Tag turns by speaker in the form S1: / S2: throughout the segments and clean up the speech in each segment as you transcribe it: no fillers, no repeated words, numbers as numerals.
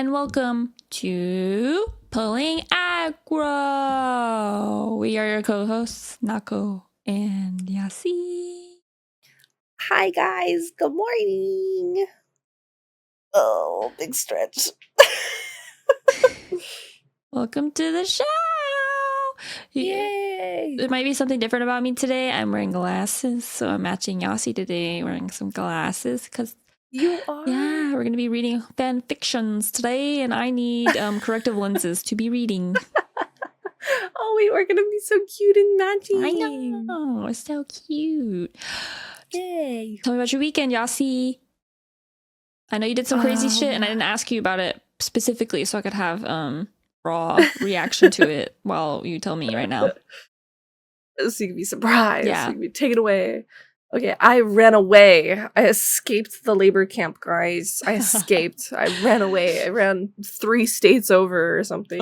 S1: and welcome to Pulling Aggro. We are your co-hosts, Nako and Yasi.
S2: Hi guys, good morning. Oh, big stretch.
S1: Welcome to the show.
S2: Yay!
S1: There might be something different about me today. I'm wearing glasses, so I'm matching Yasi today, wearing some glasses because
S2: You are?
S1: yeah, we're going to be reading fan fictions today, and I need corrective lenses to be reading.
S2: Oh wait, we're gonna be so cute and matching.
S1: I know, it's so cute.
S2: Yay!
S1: Tell me about your weekend, Yasi. I know you did some crazy shit, and I didn't ask you about it specifically, so I could have raw reaction to it while you tell me right now.
S2: So you can be surprised.
S1: Yeah.
S2: So you can be taken away. Okay, I ran away. I escaped the labor camp, guys. I escaped. I ran away. I ran 3 states over or something.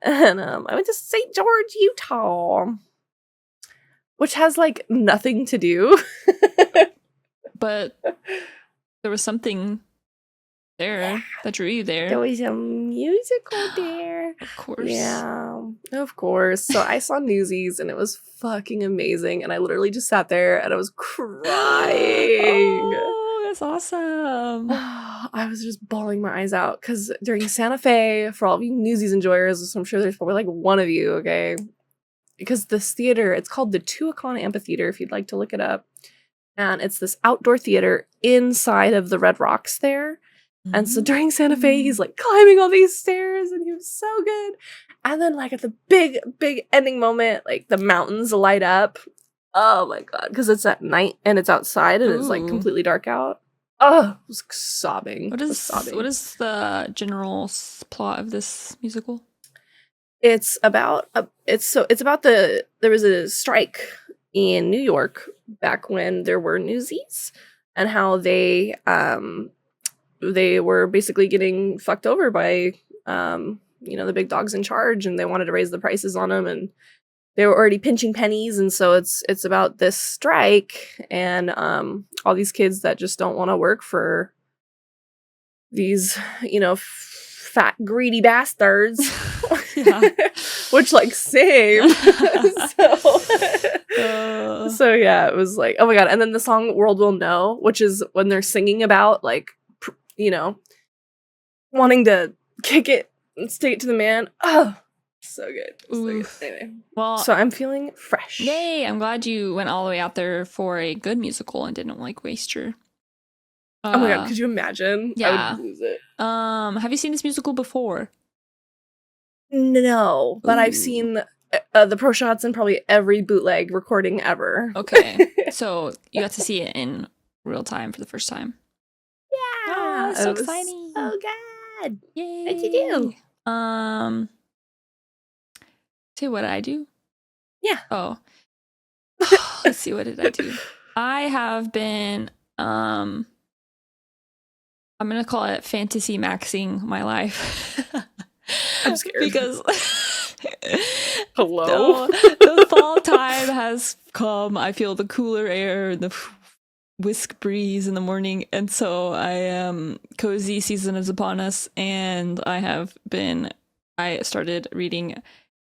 S2: And I went to St. George, Utah. Which has, like, nothing to do.
S1: But there was something there that drew you there.
S2: There was a musical there.
S1: Of course.
S2: Yeah, of course. So I saw Newsies and it was fucking amazing. And I literally just sat there and I was crying.
S1: Oh, that's awesome.
S2: I was just bawling my eyes out because during Santa Fe, for all of you Newsies enjoyers, I'm sure there's probably like one of you, okay? Because this theater, it's called the Tuacahn Amphitheater, if you'd like to look it up. And it's this outdoor theater inside of the Red Rocks there. And so during Santa Fe, he's like climbing all these stairs and he was so good. And then like at the big ending moment, like the mountains light up. Oh my God. Because it's at night and it's outside and it's like completely dark out. Oh, I was sobbing.
S1: What is the general plot of this musical?
S2: It's about there was a strike in New York back when there were Newsies and how they were basically getting fucked over by, the big dogs in charge, and they wanted to raise the prices on them, and they were already pinching pennies, and so it's about this strike and all these kids that just don't want to work for these, fat greedy bastards, which like same. So yeah, it was like, oh my God. And then the song "World Will Know," which is when they're singing about like, wanting to kick it and stick it to the man. Oh, so good. So good. Anyway, well, so I'm feeling fresh.
S1: Yay! I'm glad you went all the way out there for a good musical and didn't like waste your.
S2: Oh my God! Could you imagine?
S1: Yeah.
S2: I would lose it.
S1: Have you seen this musical before?
S2: No, but I've seen the pro shots and probably every bootleg recording ever.
S1: Okay, so you got to see it in real time for the first time.
S2: Yeah,
S1: oh, that's so exciting!
S2: Oh God!
S1: Yay!
S2: What'd you do?
S1: See what I do?
S2: Yeah.
S1: Oh, let's see. What did I do? I have been I'm gonna call it fantasy maxing my life.
S2: I'm scared
S1: because
S2: hello,
S1: the fall time has come. I feel the cooler air and the whisk breeze in the morning, and so cozy season is upon us, and I started reading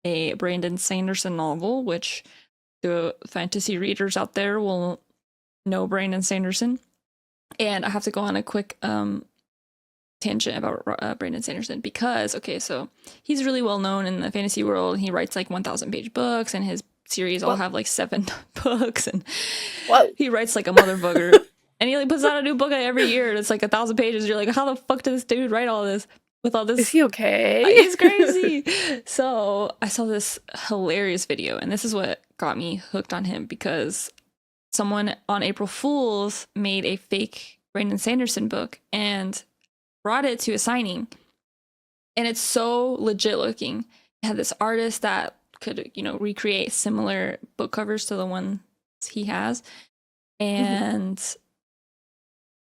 S1: a Brandon Sanderson novel, which the fantasy readers out there will know Brandon Sanderson. And I have to go on a quick tangent about Brandon Sanderson because, okay, so he's really well known in the fantasy world. He writes like 1,000-page books, and his series all have like 7 books, and he writes like a motherfucker. And he like puts out a new book every year, and it's like 1,000 pages. You're like, how the fuck did this dude write all this with all this?
S2: Is he okay?
S1: He's crazy. So I saw this hilarious video, and this is what got me hooked on him because someone on April Fool's made a fake Brandon Sanderson book and brought it to a signing, and it's so legit looking. It had this artist that could, recreate similar book covers to the ones he has, and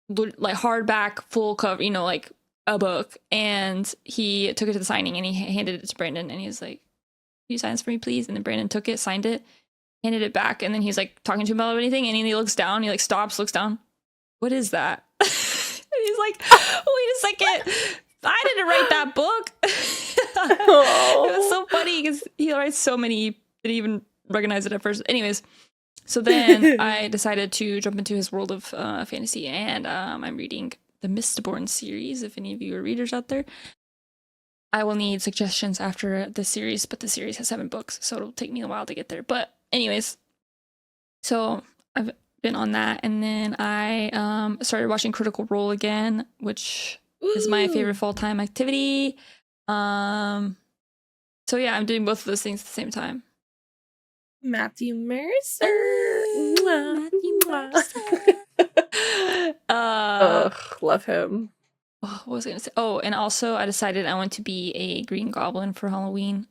S1: like hardback full cover, like a book. And he took it to the signing and he handed it to Brandon, and he was like, "Can you sign this for me, please?" And then Brandon took it, signed it, handed it back, and then he's like talking to him about anything, and he looks down, he like stops, looks down. What is that? he's like, wait a second, I didn't write that book. It was so funny because he writes so many, he didn't even recognize it at first. Anyways, so then I decided to jump into his world of fantasy, and I'm reading the Mistborn series. If any of you are readers out there, I will need suggestions after the series, but the series has 7 books, so it'll take me a while to get there. But anyways, so I've been on that, and then I started watching Critical Role again, which is my favorite full-time activity. So yeah, I'm doing both of those things at the same time.
S2: Matthew Mercer.
S1: Matthew Mercer.
S2: Ugh, love him.
S1: What was I gonna say? Oh, and also I decided I want to be a Green Goblin for Halloween.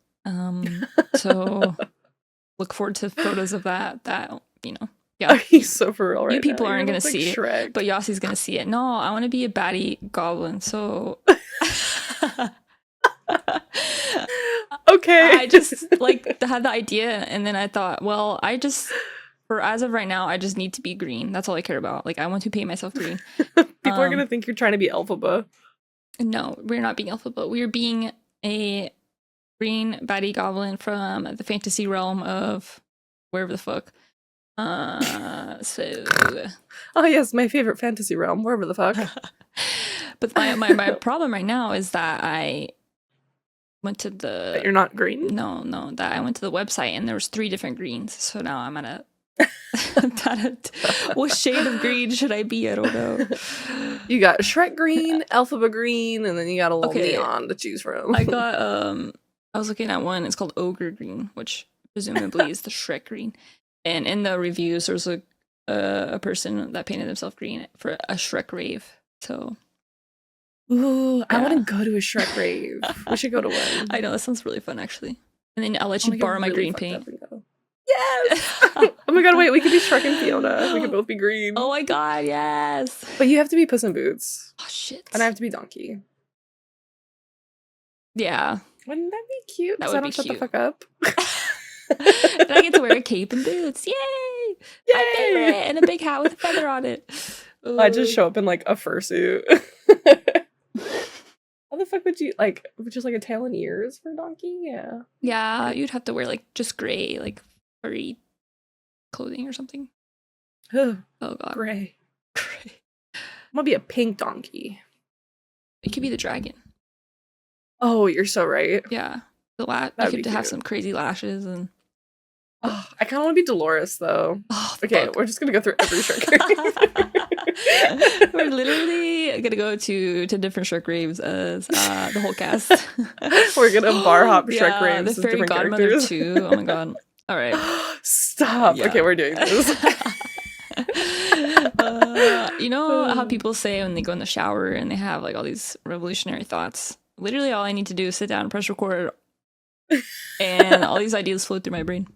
S1: So look forward to photos of that. That, you know, yeah.
S2: He's so for real right
S1: You people
S2: now.
S1: aren't gonna
S2: Like
S1: see
S2: Shrek.
S1: it, but Yossi's gonna see it. No, I want to be a baddie goblin. So
S2: Okay.
S1: I just like had the idea, and then I thought, well, for as of right now, I just need to be green. That's all I care about. Like, I want to paint myself green.
S2: People are gonna think you're trying to be Elphaba.
S1: No, we're not being Elphaba. We are being a green baddie goblin from the fantasy realm of wherever the fuck. So
S2: Oh yes, my favorite fantasy realm, wherever the fuck.
S1: but my problem right now is that I went to the
S2: That you're not green?
S1: No, that I went to the website and there was 3 different greens. So now I'm at a what shade of green should I be? I don't know.
S2: You got Shrek green, Elphaba green, and then you got a little neon to choose from.
S1: I got I was looking at one, it's called Ogre Green, which presumably is the Shrek green. And in the reviews there's a person that painted himself green for a Shrek rave. So
S2: ooh,
S1: yeah.
S2: I want to go to a Shrek rave. We should go to one.
S1: I know, that sounds really fun actually. And then I'll let you borrow my green paint.
S2: Yes! Oh my god, wait, we could be Shrek and Fiona. We could both be green.
S1: Oh my god, yes!
S2: But you have to be Puss in Boots.
S1: Oh shit.
S2: And I have to be Donkey.
S1: Yeah.
S2: Wouldn't that be cute?
S1: That
S2: Because
S1: would
S2: I don't
S1: be
S2: shut
S1: cute.
S2: the fuck up.
S1: And I get to wear a cape and boots. Yay! My favorite! And a big hat with a feather on it.
S2: I just show up in like a fursuit. How the fuck would you just like a tail and ears for Donkey? Yeah.
S1: Yeah, you'd have to wear like just gray, like furry clothing or something.
S2: Oh
S1: god.
S2: Gray.
S1: Gray.
S2: I'm gonna be a pink Donkey.
S1: It could be the dragon.
S2: Oh, you're so right.
S1: Yeah. You
S2: That'd
S1: could
S2: be
S1: have
S2: cute.
S1: some crazy lashes and
S2: Oh, I kind of want to be Dolores though.
S1: oh,
S2: Okay,
S1: fuck.
S2: we're just gonna go through every Shrek.
S1: We're literally gonna go to different Shrek raves as the whole cast.
S2: We're gonna bar hop Shrek
S1: Yeah,
S2: raves
S1: the
S2: as
S1: fairy
S2: different
S1: godmother
S2: characters.
S1: too. Oh my god. All right.
S2: Stop.
S1: Yeah.
S2: Okay, we're doing this.
S1: You know how people say when they go in the shower and they have like all these revolutionary thoughts? Literally all I need to do is sit down and press record and all these ideas flow through my brain.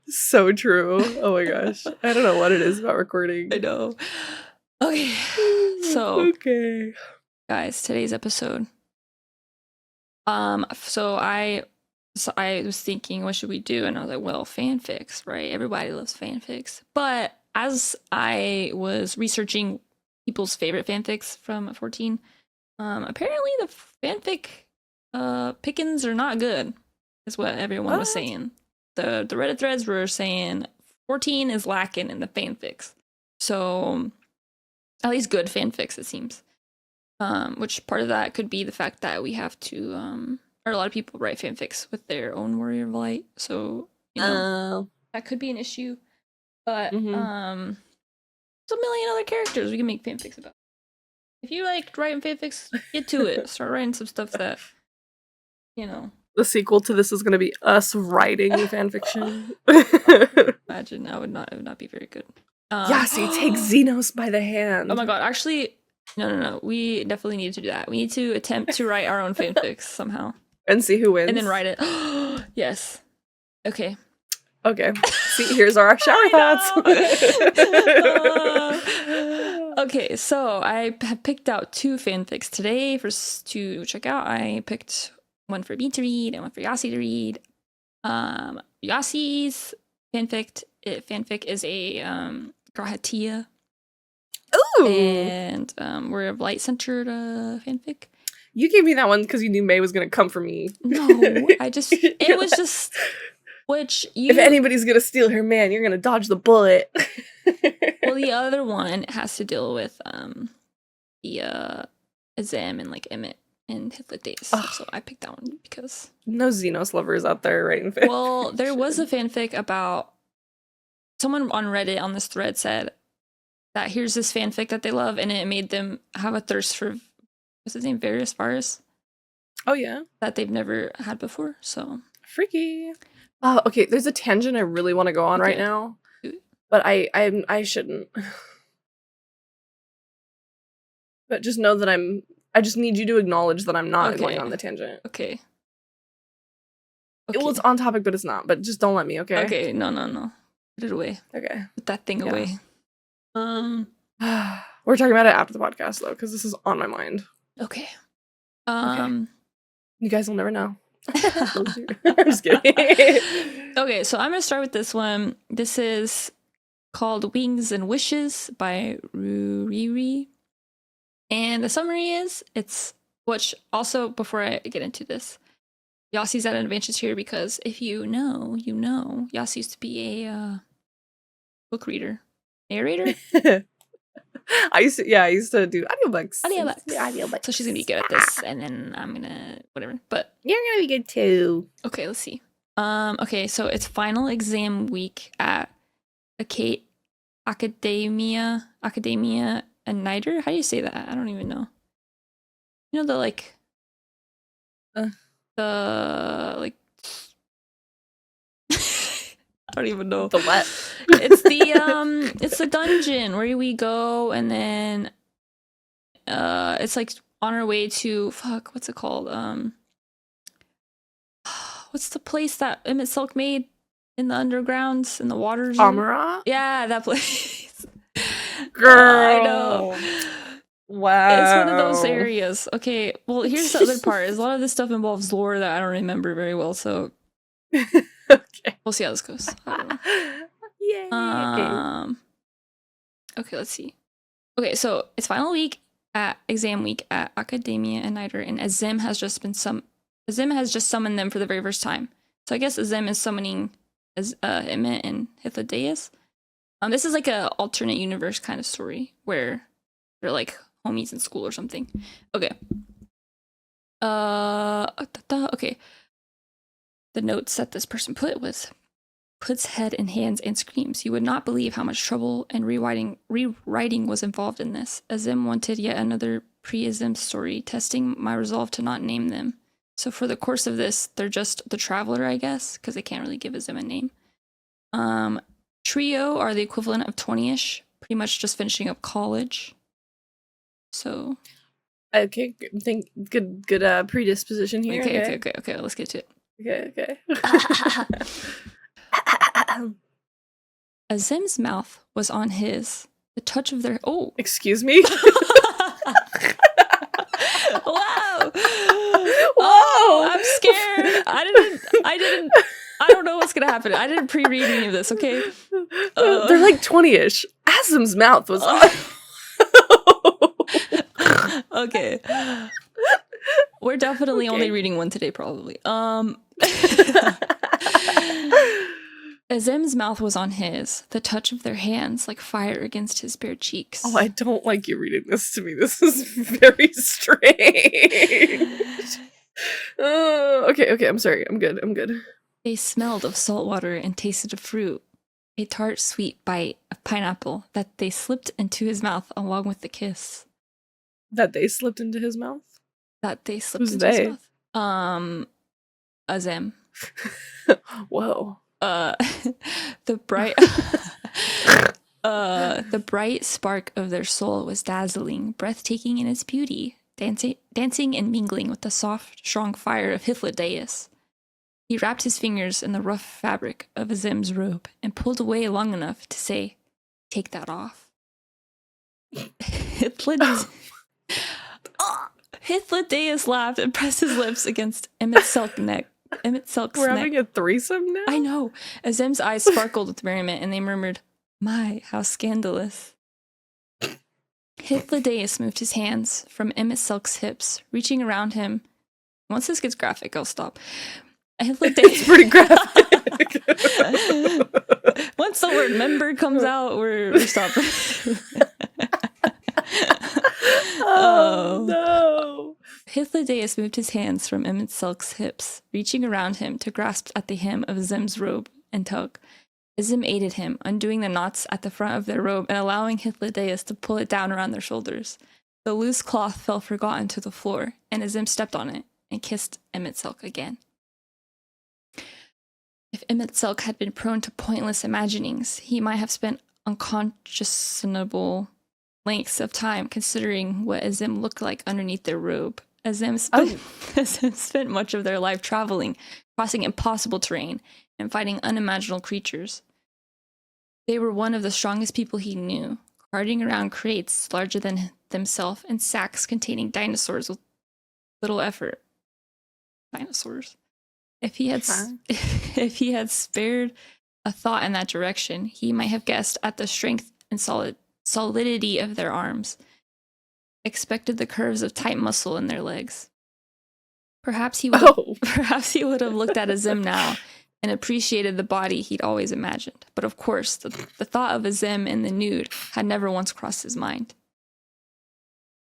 S2: So true. Oh my gosh. I don't know what it is about recording.
S1: I know. Okay. So
S2: okay.
S1: guys, today's episode. So I was thinking, what should we do? And I was like, well, fanfics, right? Everybody loves fanfics. But as I was researching people's favorite fanfics from 14, apparently the fanfic pickings are not good, is what everyone was saying. The Reddit threads were saying 14 is lacking in the fanfics. So, at least good fanfics, it seems. Which part of that could be the fact that we have to, or a lot of people write fanfics with their own Warrior of Light. So, you know, that could be an issue. But, there's a million other characters we can make fanfics about. If you like writing fanfics, get to it. Start writing some stuff that, you know.
S2: The sequel to this is going to be us writing fanfiction.
S1: Imagine, it would not be very good.
S2: Yasi, take Xenos by the hand.
S1: Oh my god, actually, no. We definitely need to do that. We need to attempt to write our own fanfics somehow.
S2: And see who wins.
S1: And then write it. Yes. Okay.
S2: Okay. See, here's our shower thoughts.
S1: Okay, so I have picked out 2 fanfics today to check out. I picked one for me to read and one for Yasi to read. Yasi's fanfic is a Grahatia.
S2: Ooh.
S1: And we're a light-centered fanfic.
S2: You gave me that one because you knew May was going to come for me.
S1: No, it was just, which you...
S2: If anybody's going to steal her man, you're going to dodge the bullet.
S1: Well, the other one has to deal with the Azem and like Emmett and Hitler days. So I picked that one because...
S2: No Xenos lovers out there writing fanfic.
S1: Well, there was a fanfic about... Someone on Reddit on this thread said that here's this fanfic that they love, and it made them have a thirst for... What's his name? Various Virus.
S2: Oh, yeah?
S1: That they've never had before, so...
S2: Freaky. Oh, okay, there's a tangent I really want to go on right now. But I shouldn't. But just know that I just need you to acknowledge that I'm not going on the tangent.
S1: Okay.
S2: Well, it's on topic, but it's not. But just don't let me, okay?
S1: Okay, no. Put it away.
S2: Okay.
S1: Put that thing away.
S2: We're talking about it after the podcast, though, because this is on my mind.
S1: Okay.
S2: You guys will never know. I'm just kidding.
S1: Okay, so I'm going to start with this one. This is called Wings and Wishes by Ruriri. And the summary is, which also, before I get into this, Yassi's at an advantage here because if you know, you know. Yassi used to be a book reader. Narrator?
S2: I used to do audiobooks.
S1: So she's going to be good at this, and then I'm going to, whatever. But
S2: you're going to be good too.
S1: Okay, let's see. Okay, so it's final exam week at Academia and Nider. How do you say that? I don't even know. You know I don't even know.
S2: The what?
S1: It's the dungeon where we go, and then it's like on our way to what's it called? What's the place that Emmett Silk made in the undergrounds in the waters?
S2: Amara?
S1: Yeah, that place.
S2: Girl.
S1: I know.
S2: Wow.
S1: It's one of those areas. Okay, well, here's the other part. Is a lot of this stuff involves lore that I don't remember very well, so
S2: okay.
S1: We'll see how this goes.
S2: Yay.
S1: Okay, let's see. Okay, so it's final exam week at Academia and Nider, and Azem has just summoned them for the very first time. So I guess Azem is summoning Emmett and Hythlodaeus. This is like a alternate universe kind of story where they're like homies in school or something. Okay. Okay. The notes that this person puts head in hands and screams. You would not believe how much trouble and rewriting was involved in this. Azem wanted yet another pre-Azem story, testing my resolve to not name them. So for the course of this, they're just the Traveler, I guess, because they can't really give Azem a name. Trio are the equivalent of 20-ish, pretty much just finishing up college. So...
S2: Okay, good predisposition here.
S1: Okay, let's get to it.
S2: Okay.
S1: Azem's mouth was on his. The touch of their... Oh!
S2: Excuse me?
S1: Wow!
S2: Whoa!
S1: I'm scared. I don't know what's gonna happen. I didn't pre-read any of this, okay?
S2: They're like 20-ish. Azem's mouth was on...
S1: Okay. We're definitely only reading one today, probably. Azem's mouth was on his, the touch of their hands like fire against his bare cheeks.
S2: Oh, I don't like you reading this to me. This is very strange. Okay, I'm sorry. I'm good.
S1: They smelled of salt water and tasted of fruit, a tart, sweet bite of pineapple that they slipped into his mouth along with the kiss.
S2: That they slipped into his mouth?
S1: His mouth. Azem.
S2: Whoa.
S1: The bright spark of their soul was dazzling, breathtaking in its beauty, dancing and mingling with the soft, strong fire of Hythlodaeus. He wrapped his fingers in the rough fabric of Azem's robe and pulled away long enough to say, "Take that off." Hythlodaeus laughed and pressed his lips against Emmett's silk's neck.
S2: We're having a threesome now?
S1: I know. Azem's eyes sparkled with merriment, and they murmured, "My, how scandalous." Hythlodaeus moved his hands from Emmett Silk's hips, reaching around him. Once this gets graphic, I'll stop.
S2: It's pretty graphic.
S1: Once the word member comes out, we're stopping.
S2: Oh, no.
S1: Hythlodaeus moved his hands from Emmett Silk's hips, reaching around him to grasp at the hem of Zim's robe and tug. Zim aided him, undoing the knots at the front of their robe and allowing Hythlodaeus to pull it down around their shoulders. The loose cloth fell forgotten to the floor, and Zim stepped on it and kissed Emmett Silk again. If Emmett Silk had been prone to pointless imaginings, he might have spent unconscionable lengths of time considering what Azim looked like underneath their robe. Azim spent much of their life traveling, crossing impossible terrain, and fighting unimaginable creatures. They were one of the strongest people he knew, carting around crates larger than themselves and sacks containing dinosaurs with little effort. Dinosaurs. If he had spared a thought in that direction, he might have guessed at the strength and solidity of their arms, expected the curves of tight muscle in their legs. Perhaps he would have looked at Azim now and appreciated the body he'd always imagined. But of course, the thought of Azim in the nude had never once crossed his mind.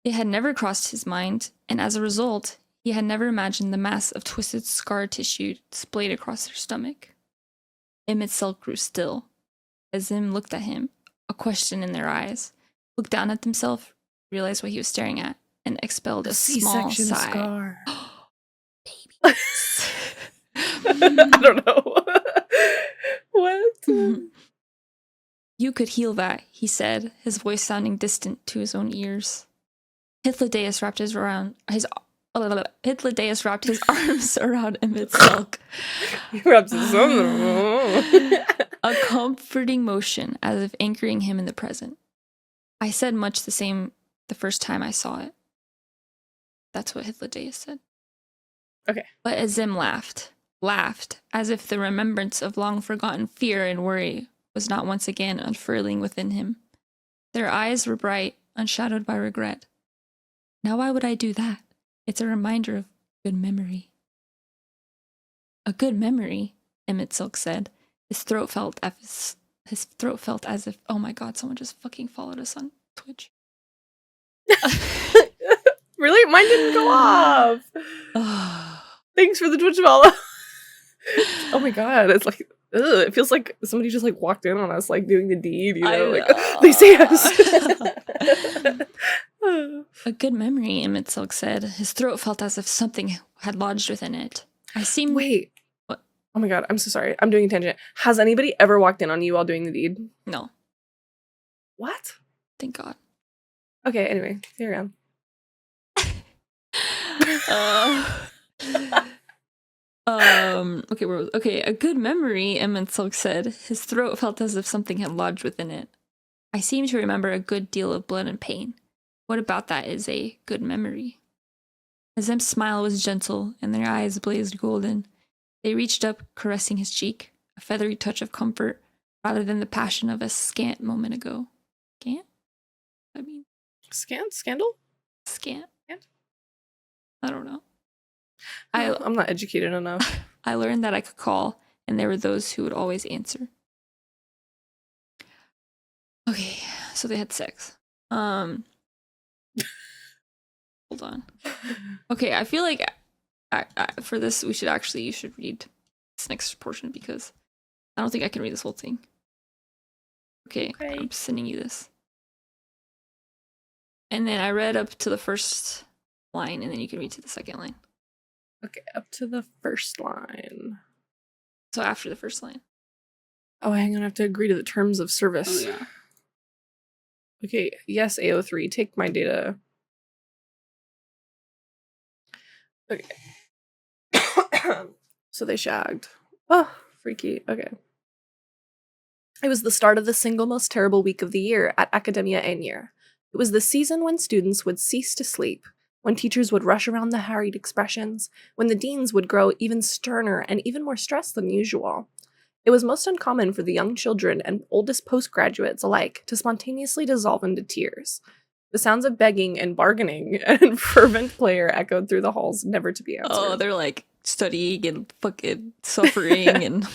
S1: It had never crossed his mind, and as a result, he had never imagined the mass of twisted scar tissue displayed across their stomach. Emmett Silk grew still. Azim looked at him, a question in their eyes, looked down at himself, realized what he was staring at, and expelled a small sigh.
S2: Scar.
S1: Baby.
S2: I don't know. What?
S1: You could heal that, he said, his voice sounding distant to his own ears. Hythlodaeus wrapped his arms around Emmett Silk.
S2: He wraps his arms.
S1: A comforting motion, as if anchoring him in the present. I said much the same the first time I saw it. That's what Hythlodaeus said.
S2: Okay.
S1: But Azim laughed, as if the remembrance of long-forgotten fear and worry was not once again unfurling within him. Their eyes were bright, unshadowed by regret. Now why would I do that? It's a reminder of good memory. A good memory, Emmett Silk said. His throat felt as if, oh my god, someone just fucking followed us on Twitch.
S2: Really? Mine didn't go off. Thanks for the Twitch follow. Oh my god, it's like, ugh, it feels like somebody just like walked in on us, like doing the deed, you know? Like, they see us.
S1: A good memory, Emmett Silk said. His throat felt as if something had lodged within it.
S2: Wait.
S1: What?
S2: Oh my god, I'm so sorry. I'm doing a tangent. Has anybody ever walked in on you while doing the deed?
S1: No.
S2: What?
S1: Thank God.
S2: Okay, anyway, carry on.
S1: Okay, a good memory, Emmett Silk said. His throat felt as if something had lodged within it. I seem to remember a good deal of blood and pain. What about that is a good memory? Azim's smile was gentle, and their eyes blazed golden. They reached up, caressing his cheek, a feathery touch of comfort, rather than the passion of a scant moment ago. Scant? I mean...
S2: Scandal?
S1: Scant? I don't know.
S2: I'm not educated enough.
S1: I learned that I could call, and there were those who would always answer. Okay, so they had sex. Hold on. Okay, I feel like for this, you should read this next portion because I don't think I can read this whole thing. Okay. I'm sending you this. And then I read up to the first line, and then you can read to the second line.
S2: Okay, up to the first line.
S1: So after the first line.
S2: Oh, hang on, I have to agree to the terms of service.
S1: Oh, yeah.
S2: Okay, yes, AO3, take my data. Okay. So they shagged. Oh, freaky. Okay. It was the start of the single most terrible week of the year at Academia Einir. It was the season when students would cease to sleep, when teachers would rush around the harried expressions, when the deans would grow even sterner and even more stressed than usual. It was most uncommon for the young children and oldest postgraduates alike to spontaneously dissolve into tears. The sounds of begging and bargaining and fervent prayer echoed through the halls, never to be answered.
S1: Oh, they're like studying and fucking suffering and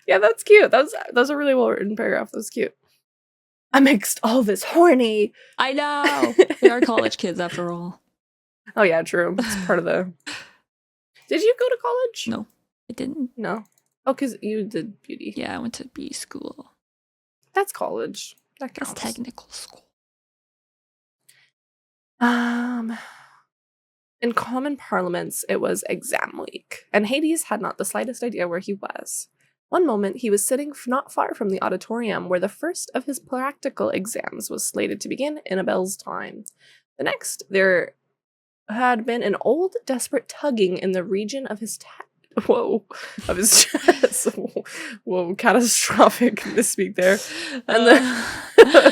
S2: yeah, that's cute. That was a really well written paragraph. That was cute. Amidst all this horny.
S1: I know. We are college kids after all.
S2: Oh yeah, true. It's part of the. Did you go to college?
S1: No, I didn't.
S2: No. Oh, because you did beauty.
S1: Yeah, I went to beauty school.
S2: That's college. That
S1: That's
S2: counts.
S1: technical school.
S2: In common parlance, it was exam week, and Hades had not the slightest idea where he was. One moment, he was sitting not far from the auditorium where the first of his practical exams was slated to begin in a bell's time. The next, there had been an old, desperate tugging in the region of his of his chest. Whoa, catastrophic misspeak there. And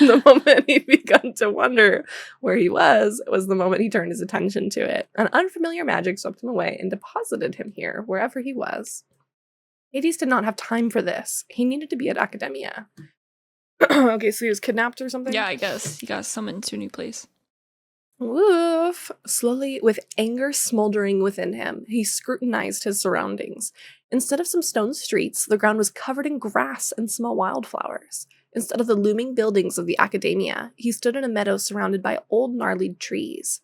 S2: the moment he began to wonder where he was the moment he turned his attention to it. An unfamiliar magic swept him away and deposited him here, wherever he was. Hades did not have time for this. He needed to be at Academia. Okay, so he was kidnapped or something?
S1: Yeah, I guess. He got summoned to a new place.
S2: Woof. Slowly, with anger smoldering within him, he scrutinized his surroundings. Instead of some stone streets, the ground was covered in grass and small wildflowers. Instead of the looming buildings of the Academia, he stood in a meadow surrounded by old gnarly trees.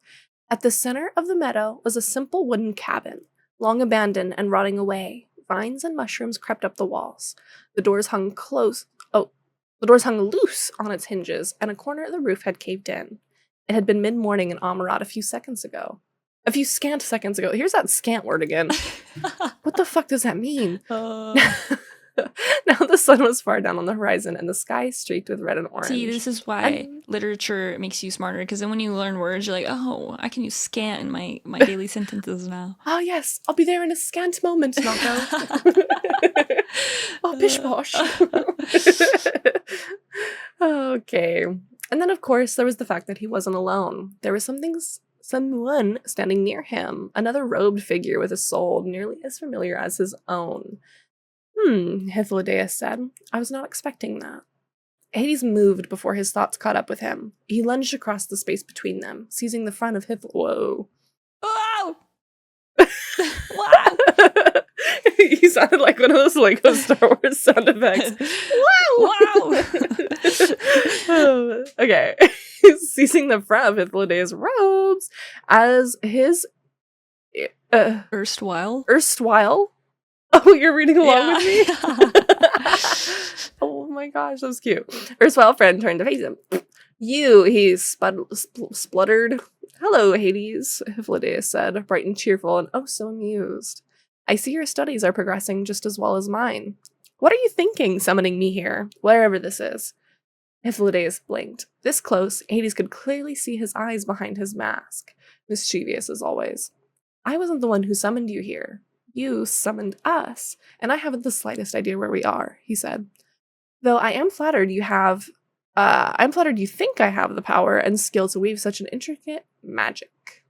S2: At the center of the meadow was a simple wooden cabin, long abandoned and rotting away. Vines and mushrooms crept up the walls. The doors hung loose on its hinges, and a corner of the roof had caved in. It had been mid-morning in Amarat a few scant seconds ago. Here's that scant word again. What the fuck does that mean? Now the sun was far down on the horizon, and the sky streaked with red and orange.
S1: See, this is why literature makes you smarter, because then when you learn words, you're like, oh, I can use scant in my daily sentences now.
S2: Oh, yes, I'll be there in a scant moment, Nako. Oh, pish posh. Okay. And then, of course, there was the fact that he wasn't alone. There was someone standing near him, another robed figure with a soul nearly as familiar as his own. Hythlodaeus said. I was not expecting that. Hades moved before his thoughts caught up with him. He lunged across the space between them, seizing the front of Whoa.
S1: Wow! Wow!
S2: He sounded like one of those Lego Star Wars sound effects. Wow! Okay. He's seizing the front of Hythlodaeus' robes as his
S1: Erstwhile.
S2: Oh, you're reading along with me? Oh my gosh, that was cute. Erstwhile friend turned to face him. He spluttered. Hello, Hades, Hythlodaeus said, bright and cheerful and oh so amused. I see your studies are progressing just as well as mine. What are you thinking, summoning me here, wherever this is? Hythlodaeus blinked. This close, Hades could clearly see his eyes behind his mask, mischievous as always. I wasn't the one who summoned you here. You summoned us, and I haven't the slightest idea where we are, he said. Though I am flattered you think I have the power and skill to weave such an intricate magic.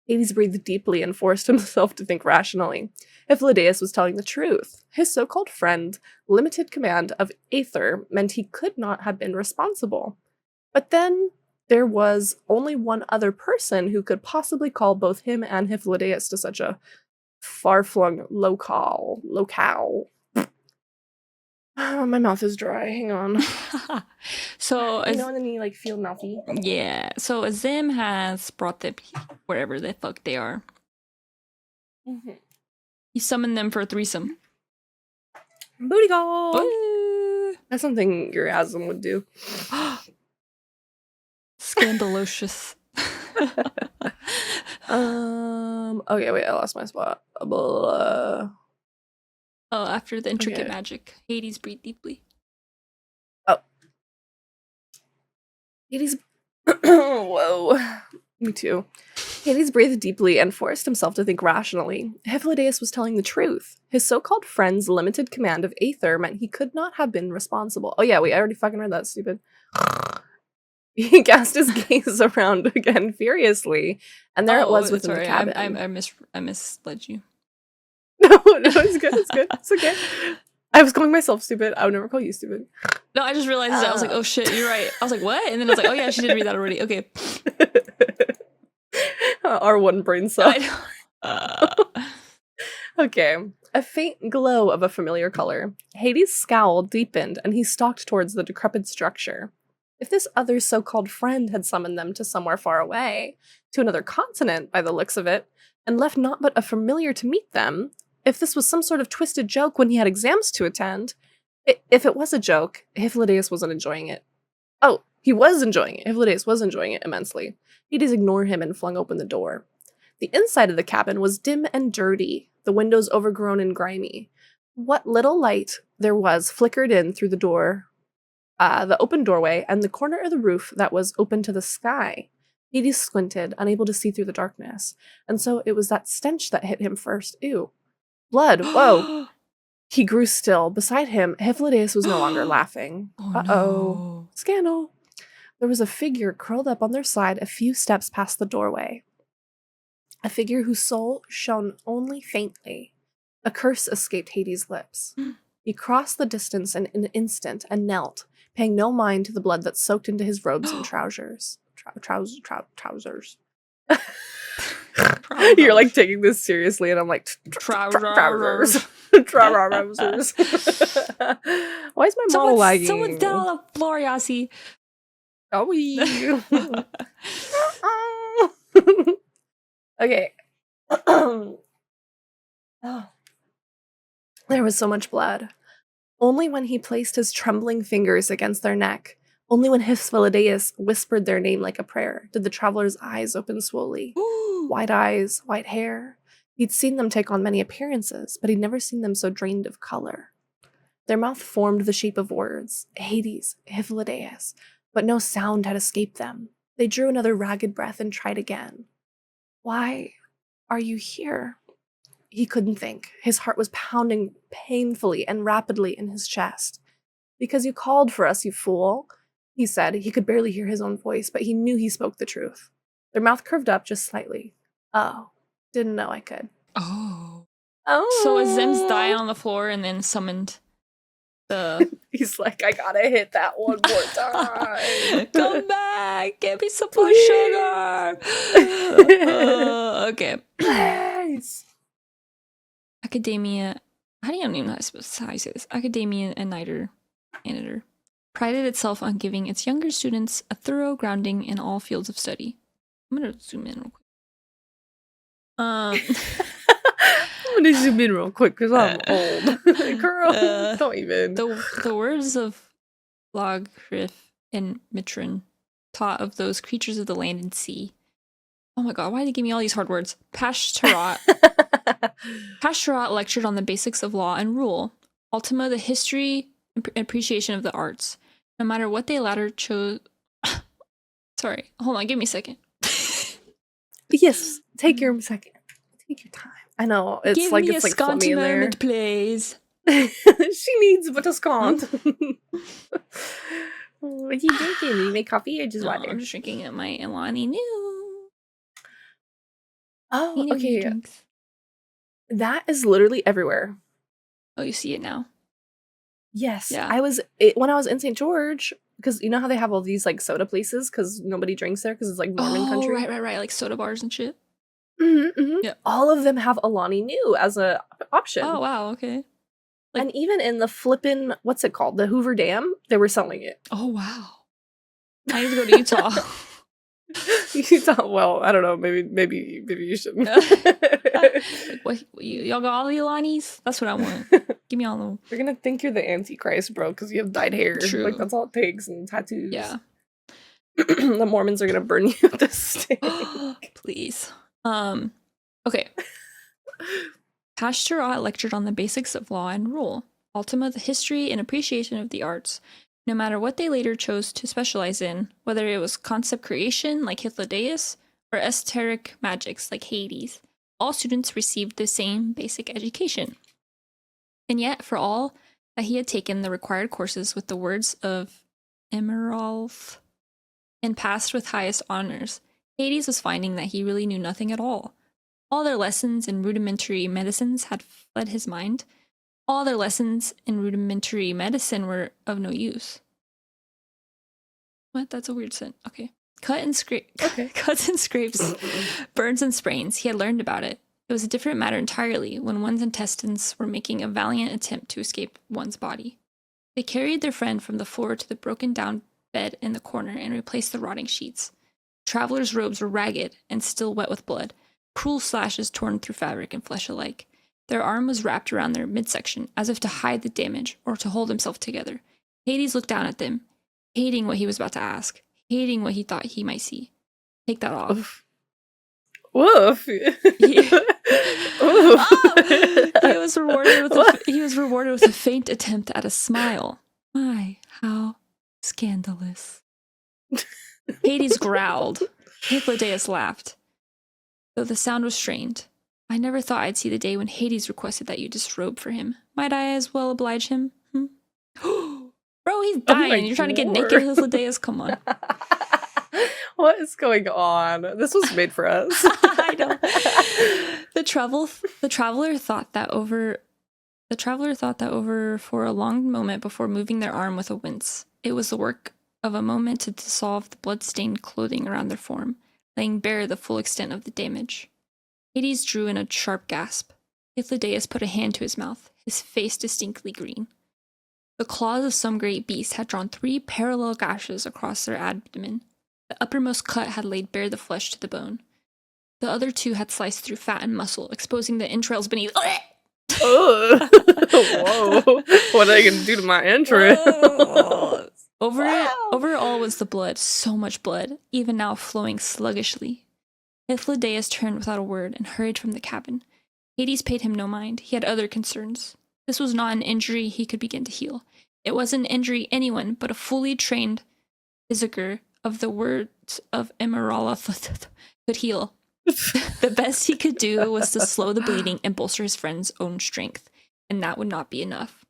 S2: Hades breathed deeply and forced himself to think rationally. Hythlodaeus was telling the truth. His so-called friend, limited command of Aether, meant he could not have been responsible. But then there was only one other person who could possibly call both him and Hythlodaeus to such a far-flung locale. Oh, my mouth is dry. Hang on.
S1: So,
S2: you know when you like feel mouthy?
S1: Yeah. So Azim has brought them wherever the fuck they are.
S2: Mm-hmm.
S1: He summoned them for a threesome.
S2: Booty call.
S1: Ooh.
S2: That's something your Asm would do.
S1: Scandalocious.
S2: Okay, wait, I lost my spot.
S1: Oh, after the intricate magic, Hades breathed deeply.
S2: Oh. Hades. Whoa. Me too. Hades breathed deeply and forced himself to think rationally. Hythlodaeus was telling the truth. His so-called friend's limited command of Aether meant he could not have been responsible. Oh yeah, wait, I already fucking read that, stupid. He cast his gaze around again furiously, and there it was within the cabin.
S1: I misled you.
S2: No, it's good, it's okay. I was calling myself stupid. I would never call you stupid.
S1: No, I just realized it. I was like, oh shit, you're right. I was like, what? And then I was like, oh yeah, she did read that already. Okay.
S2: Our one brain cell.
S1: I know.
S2: Okay. A faint glow of a familiar color. Hades' scowl deepened, and he stalked towards the decrepit structure. If this other so-called friend had summoned them to somewhere far away, to another continent by the looks of it, and left naught but a familiar to meet them, if this was some sort of twisted joke when he had exams to attend, if it was a joke, Hyphlodeus wasn't enjoying it. Oh, he was enjoying it. Hyphlodeus was enjoying it immensely. Hades ignored him and flung open the door. The inside of the cabin was dim and dirty, the windows overgrown and grimy. What little light there was flickered in through the door, the open doorway, and the corner of the roof that was open to the sky. Hades squinted, unable to see through the darkness, and so it was that stench that hit him first. Ew. Blood, whoa. He grew still. Beside him, Hyphlodeus was no longer laughing. Uh-oh.
S1: No.
S2: Scandal. There was a figure curled up on their side a few steps past the doorway. A figure whose soul shone only faintly. A curse escaped Hades' lips. He crossed the distance in an instant and knelt, paying no mind to the blood that soaked into his robes and trousers. Trousers. You're like taking this seriously, and I'm like, trousers. Trousers. Why is my model lagging?
S1: Someone's down on the floor, Yasi.
S2: Oh, okay. Oh. There was so much blood. Only when he placed his trembling fingers against their neck, only when Hyphlodeus whispered their name like a prayer, did the traveler's eyes open slowly. White eyes, white hair. He'd seen them take on many appearances, but he'd never seen them so drained of color. Their mouth formed the shape of words, Hades, Hyphlodeus, but no sound had escaped them. They drew another ragged breath and tried again. Why are you here? He couldn't think. His heart was pounding painfully and rapidly in his chest. Because you called for us, you fool, he said. He could barely hear his own voice, but he knew he spoke the truth. Their mouth curved up just slightly. Oh, didn't know I could.
S1: Oh.
S2: Oh.
S1: So Azim's dying on the floor and then summoned the...
S2: He's like, I gotta hit that one more time.
S1: Come back! Give me some more sugar! Okay.
S2: Nice.
S1: Academia... I don't even know how you say this. Academia Aniter prided itself on giving its younger students a thorough grounding in all fields of study. I'm gonna zoom in real quick.
S2: I'm gonna zoom in real quick because I'm old. Girl, don't even.
S1: The words of Logrif and Mitron taught of those creatures of the land and sea. Oh my god, why did they give me all these hard words? Pashtarat lectured on the basics of law and rule. Ultima, the history and appreciation of the arts. No matter what they latter chose... Sorry, hold on, give me a second.
S2: Yes, take your second. Take your time. I know, it's
S1: give
S2: like
S1: me
S2: it's
S1: a
S2: like flummy in there.
S1: moment, please.
S2: She needs but a scont. What are you drinking? You make coffee or just water?
S1: I'm just drinking at my Ilani New.
S2: Oh,
S1: Neither
S2: okay.
S1: drinks.
S2: That is literally everywhere.
S1: Oh, you see it now?
S2: Yes.
S1: Yeah.
S2: When I was in St. George, because you know how they have all these like soda places because nobody drinks there because it's like Mormon country.
S1: Right. Like soda bars and shit.
S2: Yeah. All of them have Alani New as a option.
S1: Oh, wow. Okay. Like,
S2: and even in the flippin', what's it called? The Hoover Dam, they were selling it.
S1: Oh, wow. I need to go to Utah.
S2: Utah, well, I don't know. Maybe you shouldn't.
S1: Like, y'all got all the Ilanis? That's what I want. Give me all of them.
S2: They're gonna think you're the Antichrist, bro, because you have dyed hair.
S1: True.
S2: Like, that's all it takes, and tattoos.
S1: Yeah.
S2: The Mormons are gonna burn you at this stake.
S1: Please. Okay. Pashtarat lectured on the basics of law and rule. Ultima, the history and appreciation of the arts. No matter what they later chose to specialize in, whether it was concept creation, like Hythlodeus, or esoteric magics, like Hades, all students received the same basic education. And yet, for all that he had taken the required courses with the words of Emerald and passed with highest honors, Hades was finding that he really knew nothing at all. All their lessons and rudimentary medicines had fled his mind. All their lessons in rudimentary medicine were of no use. What? That's a weird sentence. Okay. Cuts and scrapes, burns and sprains. He had learned about it. It was a different matter entirely when one's intestines were making a valiant attempt to escape one's body. They carried their friend from the floor to the broken down bed in the corner and replaced the rotting sheets. Travelers' robes were ragged and still wet with blood, cruel slashes torn through fabric and flesh alike. Their arm was wrapped around their midsection, as if to hide the damage or to hold himself together. Hades looked down at them, hating what he was about to ask, hating what he thought he might see. Take that off.
S2: Woof.
S1: He was rewarded with a faint attempt at a smile. My, how scandalous. Hades growled. Hypnodeus laughed, though the sound was strained. I never thought I'd see the day when Hades requested that you disrobe for him. Might I as well oblige him? Bro, he's dying. You're trying to get naked, Hypnodeus? Come on.
S2: What is going on? This was made for us.
S1: I know. The traveler thought that over for a long moment before moving their arm with a wince. It was the work of a moment to dissolve the blood-stained clothing around their form, laying bare the full extent of the damage. Hades drew in a sharp gasp. Hypnodeus put a hand to his mouth, his face distinctly green. The claws of some great beast had drawn 3 parallel gashes across their abdomen. The uppermost cut had laid bare the flesh to the bone. The other 2 had sliced through fat and muscle, exposing the entrails beneath.
S2: Whoa. What are you going to do to my entrails?
S1: Over all was the blood, so much blood, even now flowing sluggishly. Hypnodeus turned without a word and hurried from the cabin. Hades paid him no mind. He had other concerns. This was not an injury he could begin to heal. It wasn't an injury anyone but a fully trained physiker of the words of Emerala could heal. The best he could do was to slow the bleeding and bolster his friend's own strength, and that would not be enough.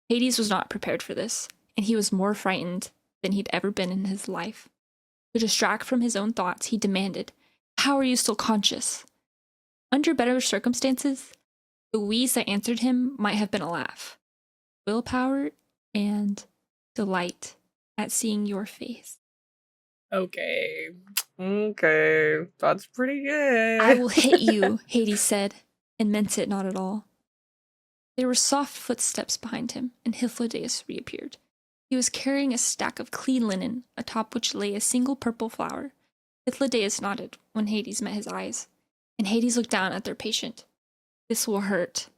S1: Hades was not prepared for this, and he was more frightened than he'd ever been in his life. To distract from his own thoughts, he demanded, "How are you still conscious?" Under better circumstances, the wheeze that answered him might have been a laugh. Willpower and delight at seeing your face.
S2: Okay, that's pretty good.
S1: I will hit you, Hades said, and meant it not at all. There were soft footsteps behind him, and Hypnodeus reappeared. He was carrying a stack of clean linen, atop which lay a single purple flower. Hypnodeus nodded when Hades met his eyes, and Hades looked down at their patient. This will hurt.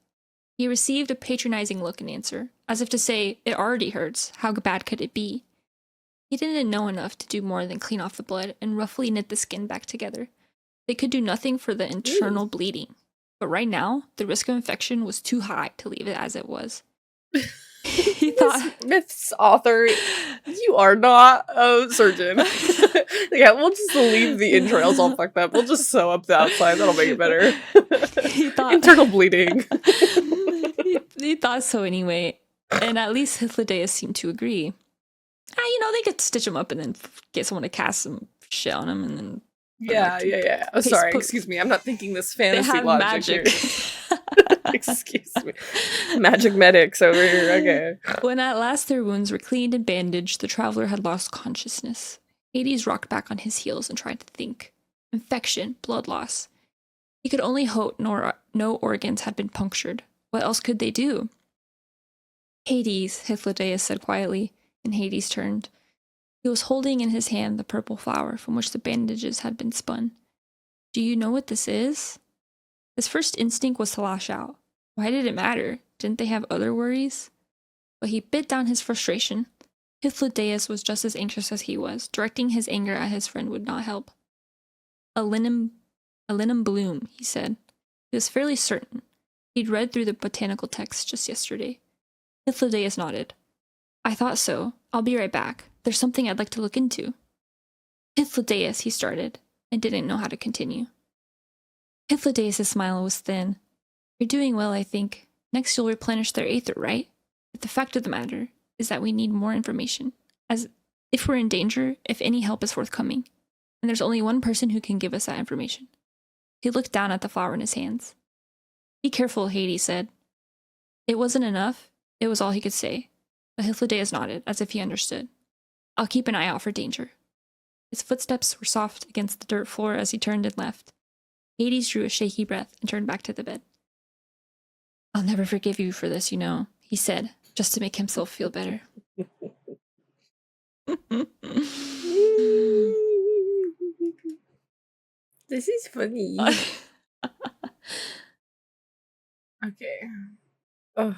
S1: He received a patronizing look in answer, as if to say, it already hurts, how bad could it be? He didn't know enough to do more than clean off the blood and roughly knit the skin back together. They could do nothing for the internal bleeding, but right now, the risk of infection was too high to leave it as it was. He thought,
S2: Myth's author, you are not a surgeon. Yeah, we'll just leave the entrails all fucked up. We'll just sew up the outside. That'll make it better.
S1: He thought
S2: internal bleeding.
S1: he thought so anyway, and at least Hypnodeus seemed to agree. They could stitch him up and then get someone to cast some shit on him, and then
S2: yeah. Oh, sorry, excuse me. I'm not thinking this fantasy
S1: they have
S2: logic
S1: magic.
S2: here. Excuse me. Magic medics over here. Okay.
S1: When at last their wounds were cleaned and bandaged, the traveler had lost consciousness. Hades rocked back on his heels and tried to think. Infection, blood loss. He could only hope no organs had been punctured. What else could they do? Hades, Hypnodeus said quietly, and Hades turned. He was holding in his hand the purple flower from which the bandages had been spun. Do you know what this is? His first instinct was to lash out. Why did it matter? Didn't they have other worries? But he bit down his frustration. Hypnodeus was just as anxious as he was. Directing his anger at his friend would not help. A linum bloom, he said. He was fairly certain. He'd read through the botanical text just yesterday. Hypnodeus nodded. I thought so. I'll be right back. There's something I'd like to look into. Hypnodeus, he started, and didn't know how to continue. Hypnodeus' smile was thin. You're doing well, I think. Next you'll replenish their aether, right? But the fact of the matter is that we need more information. As if we're in danger, if any help is forthcoming. And there's only one person who can give us that information. He looked down at the flower in his hands. Be careful, Hades said. It wasn't enough. It was all he could say. But Hythlodaeus nodded, as if he understood. I'll keep an eye out for danger. His footsteps were soft against the dirt floor as he turned and left. Hades drew a shaky breath and turned back to the bed. I'll never forgive you for this, he said, just to make himself feel better.
S2: This is funny. Okay. Ugh.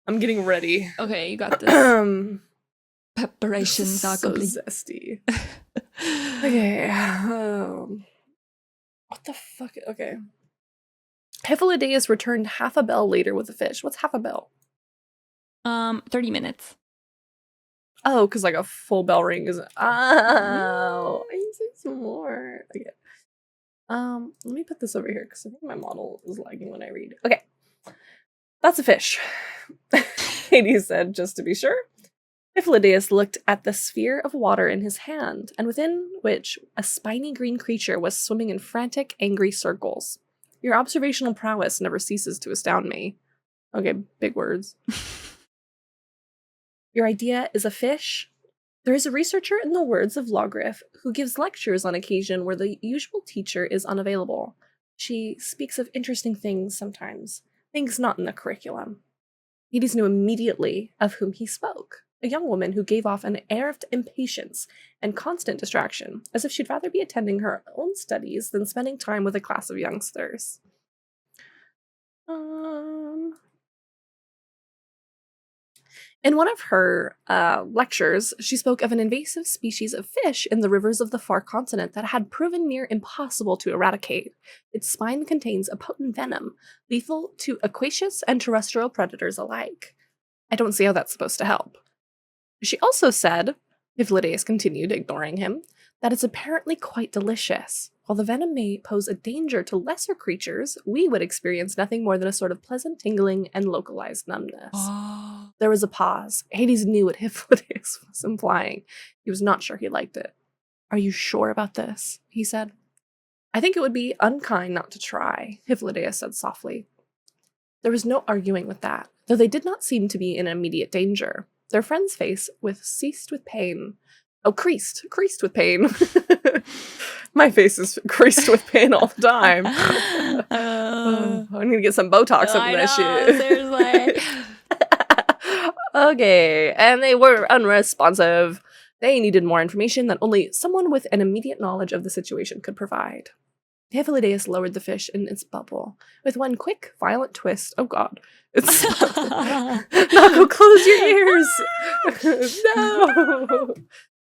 S2: I'm getting ready.
S1: Okay, you got this. Preparations are
S2: so
S1: complete.
S2: Zesty. Okay. What the fuck? Okay. Hythlodaeus returned half a bell later with a fish. What's half a bell?
S1: 30 minutes.
S2: Oh, because like a full bell ring is. Oh, I need to say some more. Okay. Let me put this over here because I think my model is lagging when I read. Okay. That's a fish. Hades said, just to be sure. Hythlodaeus looked at the sphere of water in his hand, and within which a spiny green creature was swimming in frantic, angry circles. Your observational prowess never ceases to astound me. Okay, big words. Your idea is a fish? There is a researcher, in the words of Logriff, who gives lectures on occasion where the usual teacher is unavailable. She speaks of interesting things sometimes, things not in the curriculum. Hades knew immediately of whom he spoke. A young woman who gave off an air of impatience and constant distraction, as if she'd rather be attending her own studies than spending time with a class of youngsters. In one of her lectures, she spoke of an invasive species of fish in the rivers of the far continent that had proven near impossible to eradicate. Its spine contains a potent venom, lethal to aquatic and terrestrial predators alike. I don't see how that's supposed to help. She also said, Hythlodaeus continued, ignoring him, that it's apparently quite delicious. While the venom may pose a danger to lesser creatures, we would experience nothing more than a sort of pleasant tingling and localized numbness.
S1: Oh.
S2: There was a pause. Hades knew what Hythlodaeus was implying. He was not sure he liked it. Are you sure about this? He said. I think it would be unkind not to try, Hythlodaeus said softly. There was no arguing with that, though they did not seem to be in immediate danger. Their friend's face creased with pain. My face is creased with pain all the time. I need to get some Botox up in that shit.
S1: Seriously.
S2: Okay, and they were unresponsive. They needed more information that only someone with an immediate knowledge of the situation could provide. Hythlodaeus lowered the fish in its bubble. With one quick, violent twist, oh god, it's Nako, close your ears! No!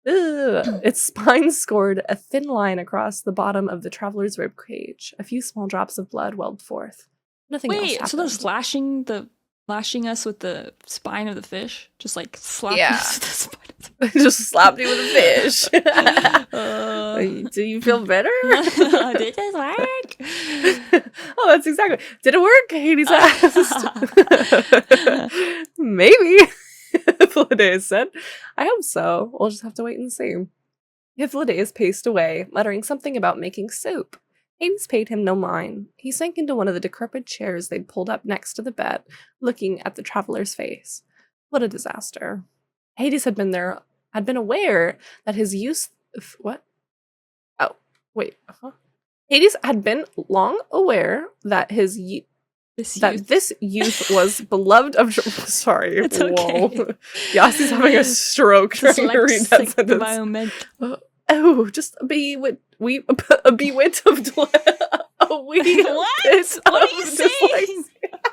S2: Ugh. Its spine scored a thin line across the bottom of the traveler's rib cage. A few small drops of blood welled forth. Nothing else happened.
S1: So they're slashing us with the spine of the fish? Just like slapping us with the spine of the fish.
S2: Just slapped you with a fish. Do you feel better?
S1: Did this work?
S2: Oh, that's exactly. Did it work? Hades asked. Maybe. Hythlodaeus said. I hope so. We'll just have to wait and see. Hythlodaeus paced away, muttering something about making soup. Hades paid him no mind. He sank into one of the decrepit chairs they'd pulled up next to the bed, looking at the traveler's face. What a disaster. Hades had been aware that his use... What? Oh, wait. Hades had been long aware that this youth was beloved of... Sorry.
S1: It's
S2: Whoa.
S1: okay.
S2: Yassi's having a stroke trying to read that sentence.
S1: Moment.
S2: Oh, just a bewit of a wee
S1: What?
S2: bit
S1: What
S2: of
S1: are you saying?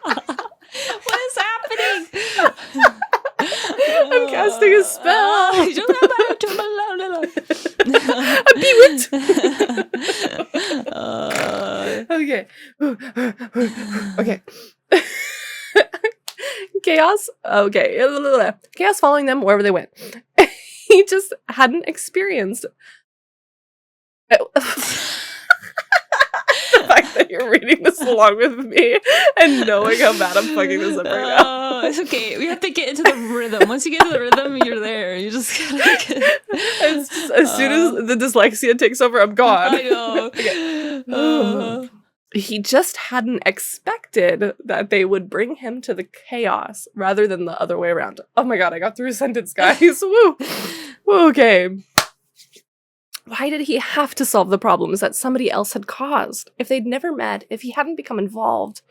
S1: What is happening?
S2: I'm casting a spell. A bewit. Okay. Okay. Chaos. Okay. Chaos following them wherever they went. He just hadn't experienced the fact that you're reading this along with me and knowing how bad I'm fucking this up right now.
S1: Oh, it's okay. We have to get into the rhythm. Once you get to the rhythm, you're there. You just gotta get...
S2: As soon as the dyslexia takes over, I'm gone.
S1: I know.
S2: Okay. He just hadn't expected that they would bring him to the chaos rather than the other way around. Oh my god, I got through a sentence, guys. Woo! Okay. Why did he have to solve the problems that somebody else had caused? If they'd never met, if he hadn't become involved,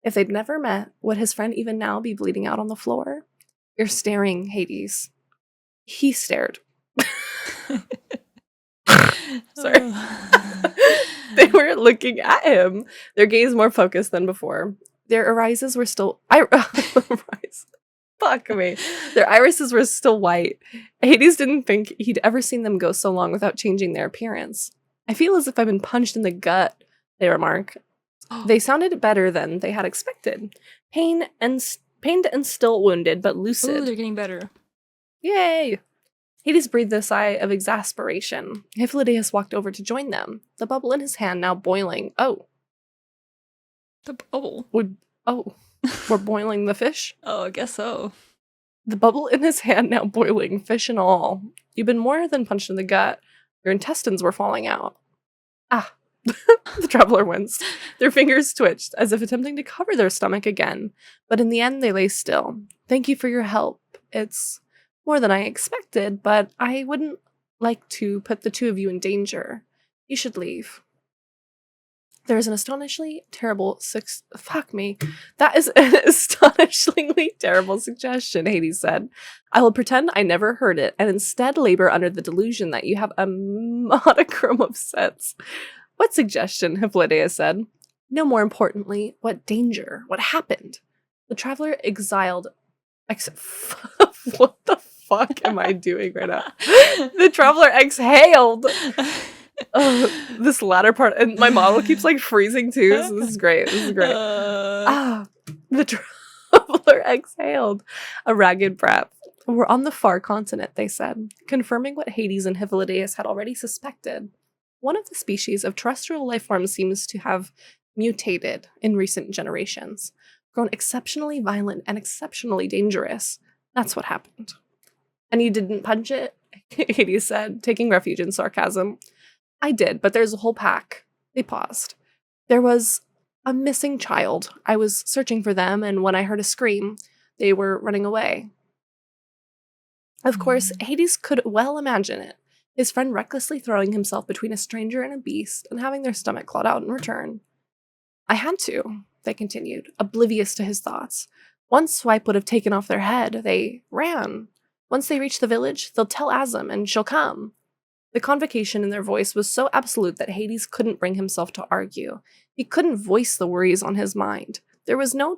S2: if they'd never met, would his friend even now be bleeding out on the floor? You're staring, Hades. He stared. Sorry. They were looking at him, their gaze more focused than before. Their irises were still... Fuck me. Their irises were still white. Hades didn't think he'd ever seen them go so long without changing their appearance. I feel as if I've been punched in the gut, they remark. They sounded better than they had expected. Pained and still wounded, but lucid.
S1: Ooh, they're getting better.
S2: Yay! Hades breathed a sigh of exasperation. Hyphiladeus walked over to join them, the bubble in his hand now boiling. Oh.
S1: The bubble?
S2: We're boiling the fish?
S1: Oh, I guess so.
S2: The bubble in his hand now boiling, fish and all. You've been more than punched in the gut. Your intestines were falling out. Ah. The traveler winced. Their fingers twitched, as if attempting to cover their stomach again. But in the end, they lay still. Thank you for your help. It's more than I expected, but I wouldn't like to put the two of you in danger. You should leave. There is an astonishingly terrible Fuck me. That is an astonishingly terrible suggestion, Hades said. I will pretend I never heard it, and instead labor under the delusion that you have a modicum of sense. What suggestion? Hyphiladeus said. No more importantly, what danger? What happened? The traveler exiled... What the fuck am I doing right now? The traveler exhaled. This latter part, and my model keeps like freezing too. So this is great. The traveler exhaled a ragged breath. We're on the far continent, they said, confirming what Hades and Hyphiladeus had already suspected. One of the species of terrestrial life forms seems to have mutated in recent generations, grown exceptionally violent and exceptionally dangerous. That's what happened. And you didn't punch it? Hades said, taking refuge in sarcasm. I did, but there's a whole pack. They paused. There was a missing child. I was searching for them, and when I heard a scream, they were running away. Of course, Hades could well imagine it. His friend recklessly throwing himself between a stranger and a beast and having their stomach clawed out in return. I had to, they continued, oblivious to his thoughts. One swipe would have taken off their head. They ran. Once they reach the village, they'll tell Azim, and she'll come. The convocation in their voice was so absolute that Hades couldn't bring himself to argue. He couldn't voice the worries on his mind. There was no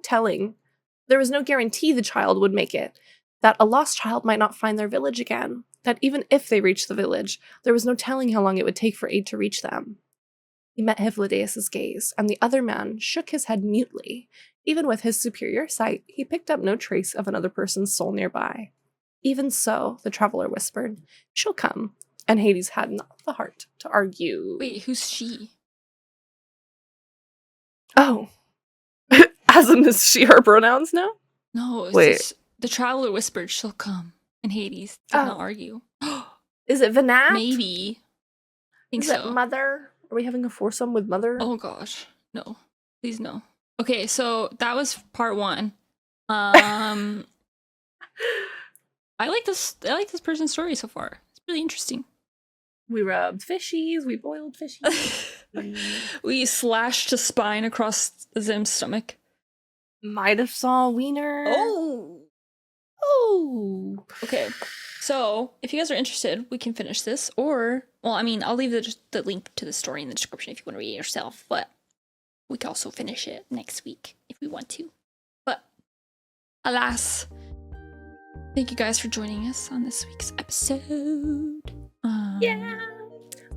S2: guarantee the child would make it, that a lost child might not find their village again, that even if they reached the village, there was no telling how long it would take for aid to reach them. He met Hyphiladeus' gaze, and the other man shook his head mutely. Even with his superior sight, he picked up no trace of another person's soul nearby. Even so, the traveler whispered, she'll come, and Hades had not the heart to argue.
S1: Wait, who's she?
S2: Oh. As in, is she her pronouns now?
S1: No, it's
S2: Wait.
S1: just, the traveler whispered, she'll come, and Hades did not argue.
S2: Is it Vanat?
S1: Maybe. I think
S2: Is
S1: so.
S2: it Mother? Are we having a foursome with Mother?
S1: Oh gosh, no. Please no. Okay, so that was part one. I like this person's story so far. It's really interesting.
S2: We rubbed fishies, we boiled fishies.
S1: We slashed a spine across Zim's stomach.
S2: Might have saw a wiener.
S1: Oh! Okay, so if you guys are interested, we can finish this, or, well, I mean, I'll leave the link to the story in the description if you want to read it yourself, but we can also finish it next week if we want to. But, alas, thank you guys for joining us on this week's episode.
S2: Yeah!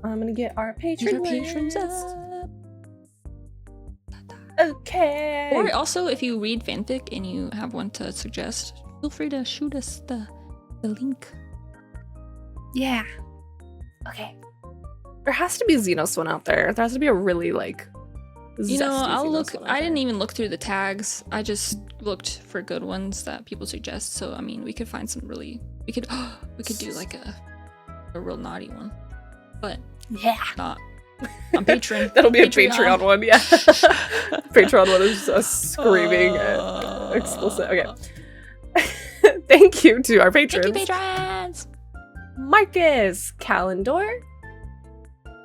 S2: I'm gonna get our patrons
S1: up.
S2: Okay!
S1: Or also, if you read fanfic and you have one to suggest, feel free to shoot us the link.
S2: Yeah. Okay. There has to be a Xenos one out there. There has to be a really, like,
S1: You know,
S2: zesty
S1: I'll
S2: Xenos
S1: look.
S2: one out
S1: I didn't
S2: there.
S1: even look through the tags. I just looked for good ones that people suggest. So I mean, we could find some really. We could do like a real naughty one, but
S2: Yeah.
S1: not On Patreon.
S2: That'll be a Patreon one, yeah. Patreon one is us screaming explicit. Okay. Thank you to our patrons.
S1: Thank you, patrons.
S2: Marcus, Calendor,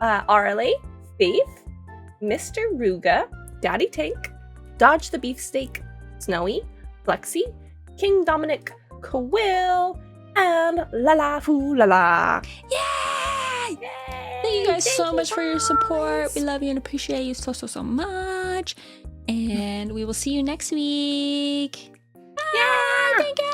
S2: RLA, Faith, Mr. Ruga, Daddy Tank, Dodge the Beefsteak, Snowy, Flexi, King Dominic, Quill, and Lala Foo Lala.
S1: Yay!
S2: Yay!
S1: Thank you guys so
S2: you
S1: much for your support.
S2: guys.
S1: We love you and appreciate you so much. And we will see you next week.
S2: Yeah!
S1: Thank you.